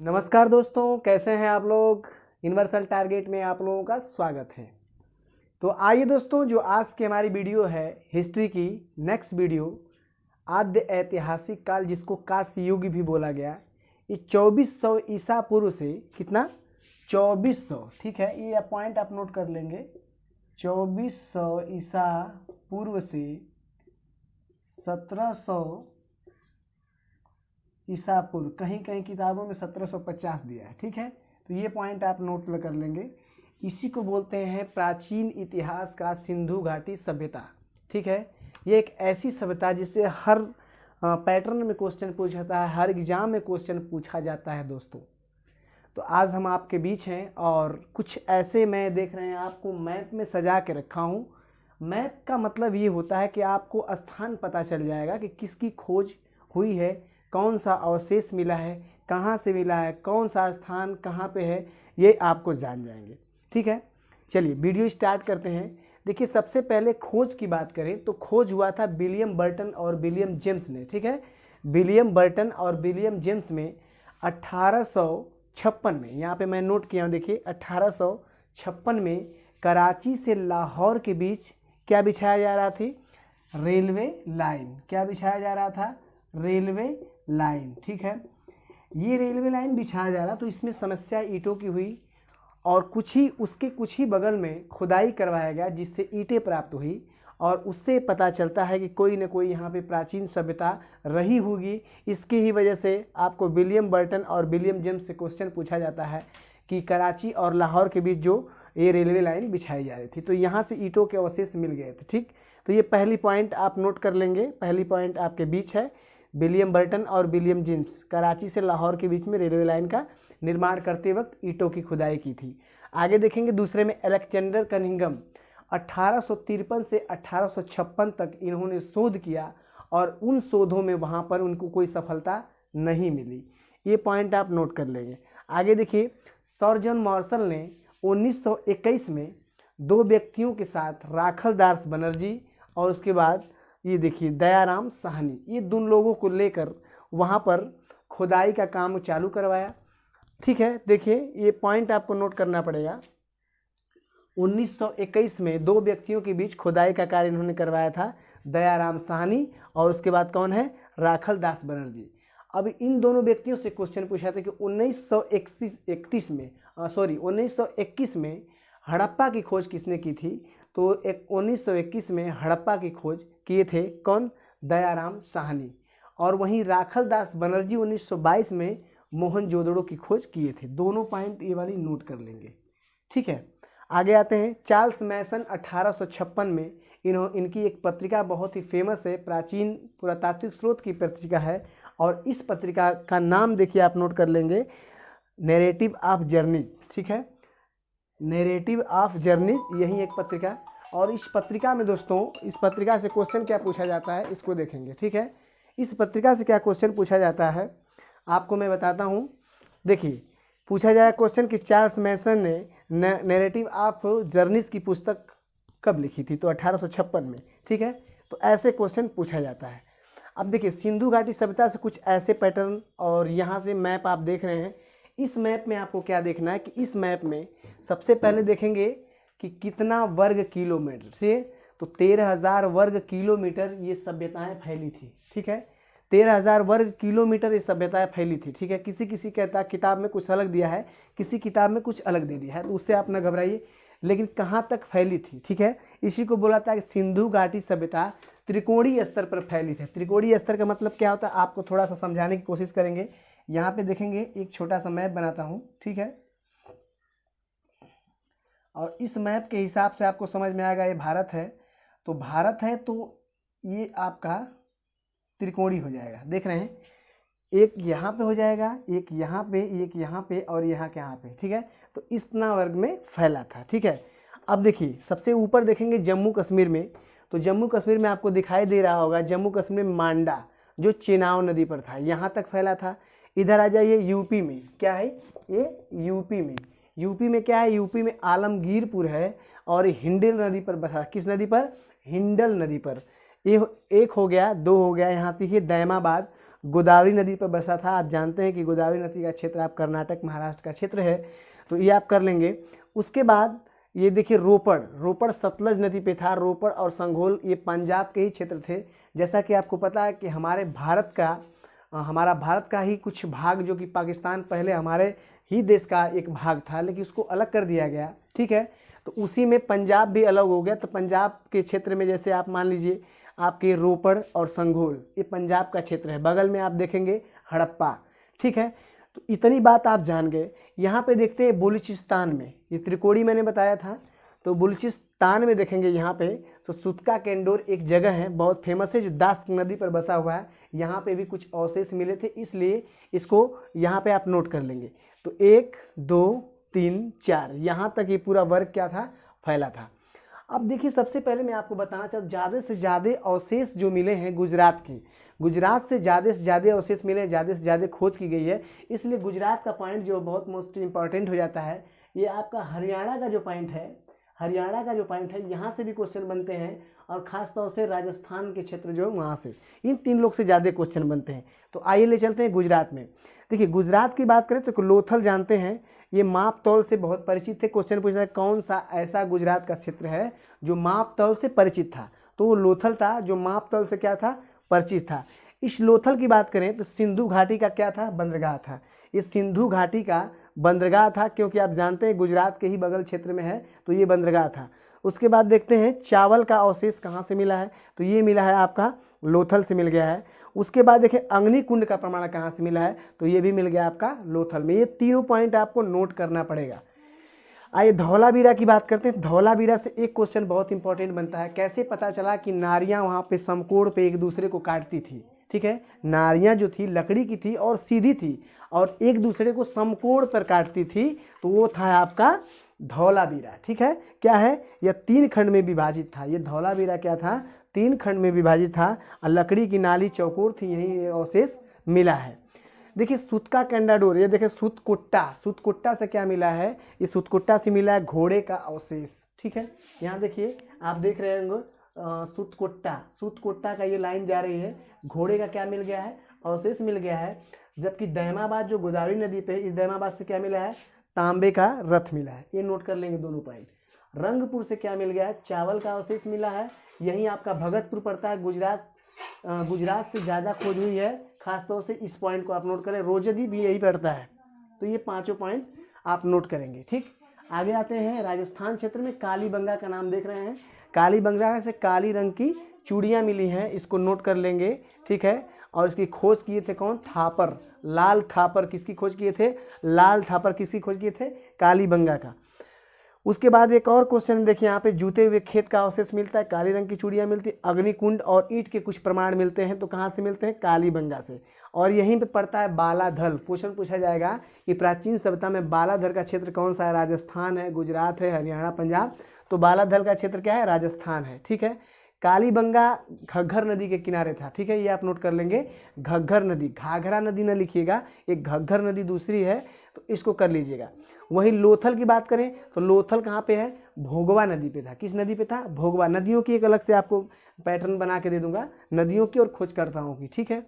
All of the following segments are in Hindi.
नमस्कार दोस्तों, कैसे हैं आप लोग। यूनिवर्सल टारगेट में आप लोगों का स्वागत है। तो आइए दोस्तों, जो आज की हमारी वीडियो है हिस्ट्री की नेक्स्ट वीडियो, आद्य ऐतिहासिक काल जिसको कांस्य युग भी बोला गया, ये 2400 ईसा पूर्व से कितना 2400, ठीक है, ये पॉइंट आप नोट कर लेंगे। 2400 ईसा पूर्व से 1700 ईसा पूर्व, कहीं कहीं किताबों में 1750 दिया है, ठीक है। तो ये पॉइंट आप नोट कर लेंगे। इसी को बोलते हैं प्राचीन इतिहास का सिंधु घाटी सभ्यता, ठीक है। ये एक ऐसी सभ्यता जिससे हर पैटर्न में क्वेश्चन पूछा जाता है, हर एग्जाम में क्वेश्चन पूछा जाता है दोस्तों। तो आज हम आपके बीच हैं और कुछ ऐसे मैं देख रहे हैं आपको मैप में सजा के रखा हूँ। मैप का मतलब ये होता है कि आपको स्थान पता चल जाएगा कि किसकी खोज हुई है, कौन सा अवशेष मिला है, कहाँ से मिला है, कौन सा स्थान कहाँ पे है, ये आपको जान जाएंगे, ठीक है। चलिए वीडियो स्टार्ट करते हैं। देखिए, सबसे पहले खोज की बात करें तो खोज हुआ था विलियम बर्टन और विलियम जेम्स ने, ठीक है। विलियम बर्टन और विलियम जेम्स में 1856 में, यहाँ पे मैं नोट किया हूँ, देखिए 1856 में कराची से लाहौर के बीच क्या बिछाया जा रहा थी, रेलवे लाइन। क्या बिछाया जा रहा था, रेलवे लाइन, ठीक है। ये रेलवे लाइन बिछाया जा रहा, तो इसमें समस्या ईंटों की हुई और कुछ ही बगल में खुदाई करवाया गया जिससे ईंटें प्राप्त हुई और उससे पता चलता है कि कोई न कोई यहाँ पे प्राचीन सभ्यता रही होगी। इसकी ही वजह से आपको विलियम बर्टन और विलियम जेम्स से क्वेश्चन पूछा जाता है कि कराची और लाहौर के बीच जो ये रेलवे लाइन बिछाई जा रही थी, तो यहाँ से ईंटों के अवशेष मिल गए थे, ठीक। तो ये पहली पॉइंट आप नोट कर लेंगे। पहली पॉइंट आपके बीच है, विलियम बर्टन और विलियम जेम्स कराची से लाहौर के बीच में रेलवे लाइन का निर्माण करते वक्त ईंटों की खुदाई की थी। आगे देखेंगे दूसरे में अलेक्जेंडर कनिंघम, 1853 से 1856 तक इन्होंने शोध किया और उन शोधों में वहाँ पर उनको कोई सफलता नहीं मिली। ये पॉइंट आप नोट कर लेंगे। आगे देखिए, सर जॉन मार्शल ने 1921 में दो व्यक्तियों के साथ राखल दास बनर्जी और उसके बाद ये देखिए दयाराम साहनी, ये दोनों लोगों को लेकर वहाँ पर खुदाई का काम चालू करवाया, ठीक है। देखिए ये पॉइंट आपको नोट करना पड़ेगा। 1921 में दो व्यक्तियों के बीच खुदाई का कार्य इन्होंने करवाया था, दयाराम साहनी और उसके बाद कौन है, राखल दास बनर्जी। अब इन दोनों व्यक्तियों से क्वेश्चन पूछा था कि 1921 में हड़प्पा की खोज किसने की थी, तो 1921 में हड़प्पा की खोज किए थे कौन, दयाराम साहनी। और वहीं राखल दास बनर्जी 1922 में मोहनजोदड़ो की खोज किए थे। दोनों पॉइंट ये वाली नोट कर लेंगे, ठीक है। आगे आते हैं, चार्ल्स मैसन 1856 में इनकी एक पत्रिका बहुत ही फेमस है, प्राचीन पुरातात्विक स्रोत की पत्रिका है और इस पत्रिका का नाम देखिए आप नोट कर लेंगे, नैरेटिव ऑफ जर्नीज, ठीक है। नैरेटिव ऑफ जर्नीज यही एक पत्रिका। और इस पत्रिका में दोस्तों, इस पत्रिका से क्वेश्चन क्या पूछा जाता है इसको देखेंगे, ठीक है। इस पत्रिका से क्या क्वेश्चन पूछा जाता है आपको मैं बताता हूँ। देखिए पूछा जाए क्वेश्चन कि चार्ल्स मैसन ने नैरेटिव ऑफ जर्नीज की पुस्तक कब लिखी थी, तो 1856 में, ठीक है। तो ऐसे क्वेश्चन पूछा जाता है। अब देखिए सिंधु घाटी सभ्यता से कुछ ऐसे पैटर्न, और यहाँ से मैप आप देख रहे हैं। इस मैप में आपको क्या देखना है कि इस मैप में सबसे पहले देखेंगे कि कितना वर्ग किलोमीटर से, तो 13,000 वर्ग किलोमीटर ये सभ्यताएं फैली थी, ठीक है। 13,000 वर्ग किलोमीटर ये सभ्यताएं फैली थी, ठीक है। किसी कहता किताब में कुछ अलग दिया है, किसी किताब में कुछ अलग दे दिया है, तो उससे आप न घबराइए, लेकिन कहाँ तक फैली थी, ठीक है। इसी को बोला था कि सिंधु घाटी सभ्यता त्रिकोणीय स्तर पर फैली थी। त्रिकोणीय स्तर का मतलब क्या होता है आपको थोड़ा सा समझाने की कोशिश करेंगे। यहाँ पे देखेंगे एक छोटा सा मैप बनाता हूँ, ठीक है। और इस मैप के हिसाब से आपको समझ में आएगा, ये भारत है, तो भारत है तो ये आपका त्रिकोणी हो जाएगा, देख रहे हैं, एक यहाँ पे हो जाएगा, एक यहाँ पे, एक यहाँ पे और यहाँ के यहाँ पे, ठीक है। तो इतना वर्ग में फैला था, ठीक है। अब देखिए सबसे ऊपर देखेंगे जम्मू कश्मीर में, तो जम्मू कश्मीर में आपको दिखाई दे रहा होगा, जम्मू कश्मीर में मांडा जो चेनाब नदी पर था, यहाँ तक फैला था। इधर आ जाइए यूपी में, क्या है ये, यूपी में क्या है, यूपी में आलमगीरपुर है और हिंडल नदी पर बसा, किस नदी पर, हिंडल नदी पर। ये एक हो गया, दो हो गया, यहाँ देखिए दैमाबाद, गोदावरी नदी पर बसा था। आप जानते हैं कि गोदावरी नदी का क्षेत्र आप कर्नाटक महाराष्ट्र का क्षेत्र है, तो ये आप कर लेंगे। उसके बाद ये देखिए रोपड़ सतलज नदी पे था। रोपड़ और संघोल ये पंजाब के ही क्षेत्र थे। जैसा कि आपको पता है कि हमारा भारत का ही कुछ भाग जो कि पाकिस्तान पहले हमारे ही देश का एक भाग था, लेकिन उसको अलग कर दिया गया, ठीक है। तो उसी में पंजाब भी अलग हो गया। तो पंजाब के क्षेत्र में जैसे आप मान लीजिए आपके रोपड़ और संघोल ये पंजाब का क्षेत्र है। बगल में आप देखेंगे हड़प्पा, ठीक है। तो इतनी बात आप जान गए। यहाँ पे देखते हैं बलूचिस्तान में, ये त्रिकोणी मैंने बताया था, तो बलूचिस्तान में देखेंगे यहाँ पे तो सुतका केंडोर एक जगह है, बहुत फेमस है, जो दास नदी पर बसा हुआ है। यहाँ पे भी कुछ अवशेष मिले थे, इसलिए इसको यहाँ पे आप नोट कर लेंगे। तो 1 2 3 4 यहाँ तक ये पूरा वर्ग क्या था, फैला था। अब देखिए सबसे पहले मैं आपको बताना चाहता हूँ, ज़्यादा से ज़्यादा अवशेष जो मिले हैं गुजरात से ज़्यादा अवशेष मिले हैं, ज़्यादा से ज़्यादा खोज की गई है। इसलिए गुजरात का पॉइंट जो बहुत मोस्ट इंपॉर्टेंट हो जाता है। ये आपका हरियाणा का जो पॉइंट है, यहाँ से भी क्वेश्चन बनते हैं, और ख़ास तौर से राजस्थान के क्षेत्र जो वहाँ से, इन 3 लोग से ज़्यादा क्वेश्चन बनते हैं। तो आइए ले चलते हैं गुजरात में। देखिए गुजरात की बात करें तो लोथल जानते हैं, ये माप तौल से बहुत परिचित थे। क्वेश्चन पूछा है कौन सा ऐसा गुजरात का क्षेत्र है जो माप तौल से परिचित था, तो वो लोथल था, जो माप तौल से क्या था, परिचित था। इस लोथल की बात करें तो सिंधु घाटी का क्या था, बंदरगाह था। ये सिंधु घाटी का बंदरगाह था, क्योंकि आप जानते हैं गुजरात के ही बगल क्षेत्र में है, तो ये बंदरगाह था। उसके बाद देखते हैं चावल का अवशेष कहाँ से मिला है, तो ये मिला है आपका लोथल से मिल गया है। उसके बाद देखें अग्निकुंड का प्रमाण कहाँ से मिला है, तो ये भी मिल गया आपका लोथल में। ये तीनों पॉइंट आपको नोट करना पड़ेगा। आइए धौलावीरा की बात करते हैं। धौलावीरा से एक क्वेश्चन बहुत इंपॉर्टेंट बनता है, कैसे पता चला कि नारियां वहाँ पे समकोण पे एक दूसरे को काटती थी, ठीक है। नारियां जो थी लकड़ी की थी और सीधी थी और एक दूसरे को समकोण पर काटती थी, तो वो था आपका धौलावीरा, ठीक है। क्या है, यह 3 खंड में विभाजित था। ये धौलावीरा क्या था, 3 खंड में विभाजित था, और लकड़ी की नाली चौकोर थी, यही अवशेष मिला है। देखिए सुतका कैंडाडोर, ये देखिए सुतकुट्टा से क्या मिला है, ये सुतकुट्टा से मिला है घोड़े का अवशेष, ठीक है। यहाँ देखिए आप देख रहे होंगे सुतकुट्टा का ये लाइन जा रही है, घोड़े का क्या मिल गया है, अवशेष मिल गया है। जबकि दैमाबाद जो गोदावरी नदी पे, इस दैमाबाद से क्या मिला है, तांबे का रथ मिला है। ये नोट कर लेंगे दोनों पॉइंट। रंगपुर से क्या मिल गया है, चावल का अवशेष मिला है। यहीं आपका भगतपुर पड़ता है, गुजरात से ज़्यादा खोज हुई है, खासतौर से इस पॉइंट को आप नोट करें। रोजदी भी यही पड़ता है, तो ये 5 पॉइंट आप नोट करेंगे, ठीक। आगे आते हैं राजस्थान क्षेत्र में, कालीबंगा का नाम देख रहे हैं। कालीबंगा से काली रंग की चूड़ियाँ मिली हैं, इसको नोट कर लेंगे, ठीक है। और इसकी खोज किए थे कौन, थापर, लाल थापर। किसकी खोज किए थे, लाल थापर। किसकी खोज किए थे, कालीबंगा का। उसके बाद एक और क्वेश्चन देखिए, यहाँ पे जूते हुए खेत का अवशेष मिलता है, काली रंग की चूड़ियाँ मिलती है। अग्निकुंड और ईंट के कुछ प्रमाण मिलते हैं, तो कहाँ से मिलते हैं, कालीबंगा से। और यहीं पे पड़ता है बालाधल। क्वेश्चन पूछा जाएगा कि प्राचीन सभ्यता में बालाधल का क्षेत्र कौन सा है, राजस्थान है, गुजरात है, हरियाणा, पंजाब। तो बालाधल का क्षेत्र क्या है, राजस्थान है, ठीक है। कालीबंगा घग्घर नदी के किनारे था, ठीक है, ये आप नोट कर लेंगे। घग्घर नदी, घाघरा नदी न लिखिएगा, एक घग्घर नदी दूसरी है, तो इसको कर लीजिएगा। वहीं लोथल की बात करें तो लोथल कहाँ पे है, भोगवा नदी पे था। किस नदी पे था, भोगवा। नदियों की एक अलग से आपको पैटर्न बना के दे दूंगा, नदियों की और खोजकर्ताओं की, ठीक है।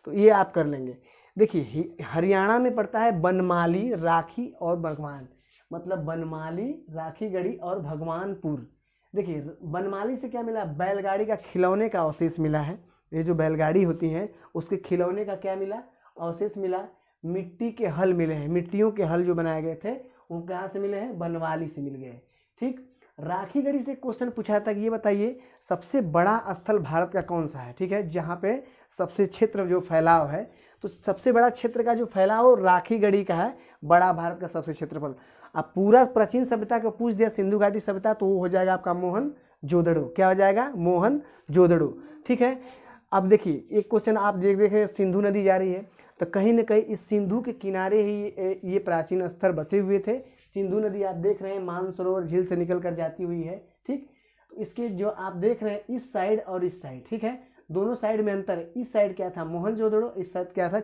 तो ये आप कर लेंगे। देखिए हरियाणा में पड़ता है बनमाली, राखी और भगवान, मतलब बनमाली, राखीगढ़ी और भगवानपुर। देखिए बनमाली से क्या मिला, बैलगाड़ी का खिलौने का अवशेष मिला है। ये जो बैलगाड़ी होती हैं उसके खिलौने का क्या मिला, अवशेष मिला। मिट्टी के हल मिले हैं, मिट्टियों के हल जो बनाए गए थे वो कहाँ से मिले हैं, बनवाली से मिल गए, ठीक। राखीगढ़ी से क्वेश्चन पूछा था कि ये बताइए सबसे बड़ा स्थल भारत का कौन सा है, ठीक है, जहाँ पे सबसे क्षेत्र जो फैलाव है, तो सबसे बड़ा क्षेत्र का जो फैलाव राखीगढ़ी का है, बड़ा भारत का सबसे क्षेत्रफल। अब पूरा प्राचीन सभ्यता को पूछ दिया, सिंधु घाटी सभ्यता, तो वो हो जाएगा आपका मोहनजोदड़ो। क्या हो जाएगा, मोहनजोदड़ो, ठीक है। अब देखिए एक क्वेश्चन आप देखें, सिंधु नदी जा रही है, तो कहीं न कहीं इस सिंधु के किनारे ही ये प्राचीन स्थल बसे हुए थे। सिंधु नदी आप देख रहे हैं मानसरोवर झील से निकल कर जाती हुई है, ठीक। तो इसके जो आप देख रहे हैं इस साइड और इस साइड, ठीक है, दोनों साइड में अंतर है। इस साइड क्या था, मोहनजोदड़ो, इस साइड क्या था,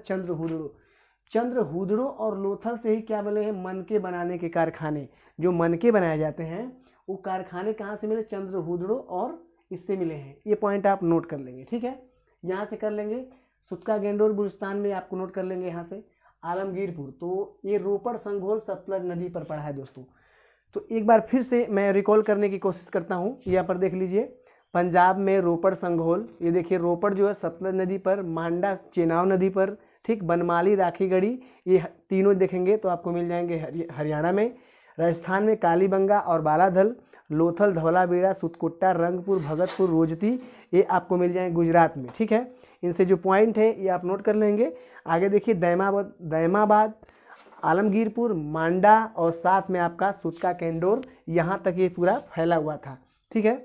चंद्रहूदड़ो और लोथल से ही क्या मिले हैं, मनके बनाने के कारखाने। जो मनके बनाए जाते हैं वो कारखाने कहाँ से मिले, चंद्रहूदड़ो और इससे मिले हैं। ये पॉइंट आप नोट कर लेंगे, ठीक है। यहाँ से कर लेंगे सुतका गेंडोर बुल्स्तान में आपको नोट कर लेंगे यहाँ से। आलमगीरपुर, तो ये रोपड़ संघोल सतलज नदी पर पड़ा है दोस्तों। तो एक बार फिर से मैं रिकॉल करने की कोशिश करता हूँ। यहाँ पर देख लीजिए, पंजाब में रोपड़ संघोल, ये देखिए रोपड़ जो है सतलज नदी पर, मांडा चेनाब नदी पर, ठीक, बनमाली राखीगढ़ी, ये तीनों देखेंगे तो आपको मिल जाएंगे हरियाणा में। राजस्थान में कालीबंगा और बालाधल, लोथल, धौलावीरा, सुतकुट्टा, रंगपुर, भगतपुर, रोजती, ये आपको मिल जाएंगे गुजरात में। ठीक है, इनसे जो पॉइंट है ये आप नोट कर लेंगे। आगे देखिए, दैमाबाद, आलमगीरपुर, मांडा और साथ में आपका सुतका केंडोर, यहाँ तक ये पूरा फैला हुआ था। ठीक है,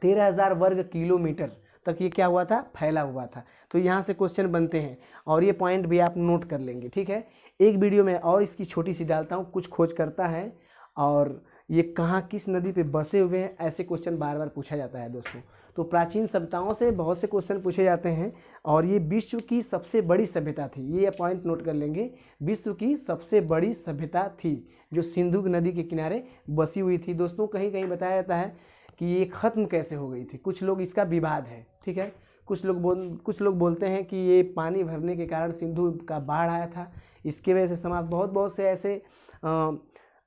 13,000 वर्ग किलोमीटर तक ये क्या हुआ था, फैला हुआ था। तो यहाँ से क्वेश्चन बनते हैं और ये पॉइंट भी आप नोट कर लेंगे। ठीक है, एक वीडियो में और इसकी छोटी सी डालता हूँ, कुछ खोज करता है और ये कहाँ किस नदी पे बसे हुए हैं, ऐसे क्वेश्चन बार बार पूछा जाता है दोस्तों। तो प्राचीन सभ्यताओं से बहुत से क्वेश्चन पूछे जाते हैं और ये विश्व की सबसे बड़ी सभ्यता थी, ये पॉइंट नोट कर लेंगे। विश्व की सबसे बड़ी सभ्यता थी जो सिंधु नदी के किनारे बसी हुई थी दोस्तों। कहीं कहीं बताया जाता है कि ये ख़त्म कैसे हो गई थी, कुछ लोग इसका विवाद है। ठीक है, कुछ लोग बोलते हैं कि ये पानी भरने के कारण सिंधु का बाढ़ आया था, इसके वजह से समाज बहुत से ऐसे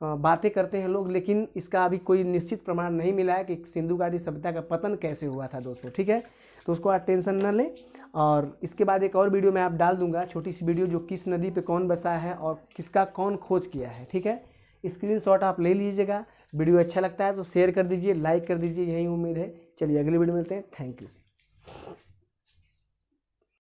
बातें करते हैं लोग, लेकिन इसका अभी कोई निश्चित प्रमाण नहीं मिला है कि सिंधु घाटी सभ्यता का पतन कैसे हुआ था दोस्तों। ठीक है, तो उसको आप टेंशन न लें। और इसके बाद एक और वीडियो मैं आप डाल दूंगा, छोटी सी वीडियो, जो किस नदी पे कौन बसा है और किसका कौन खोज किया है। ठीक है, स्क्रीनशॉट आप ले लीजिएगा। वीडियो अच्छा लगता है तो शेयर कर दीजिए, लाइक कर दीजिए, यही उम्मीद है। चलिए अगली वीडियो में मिलते हैं। Thank you.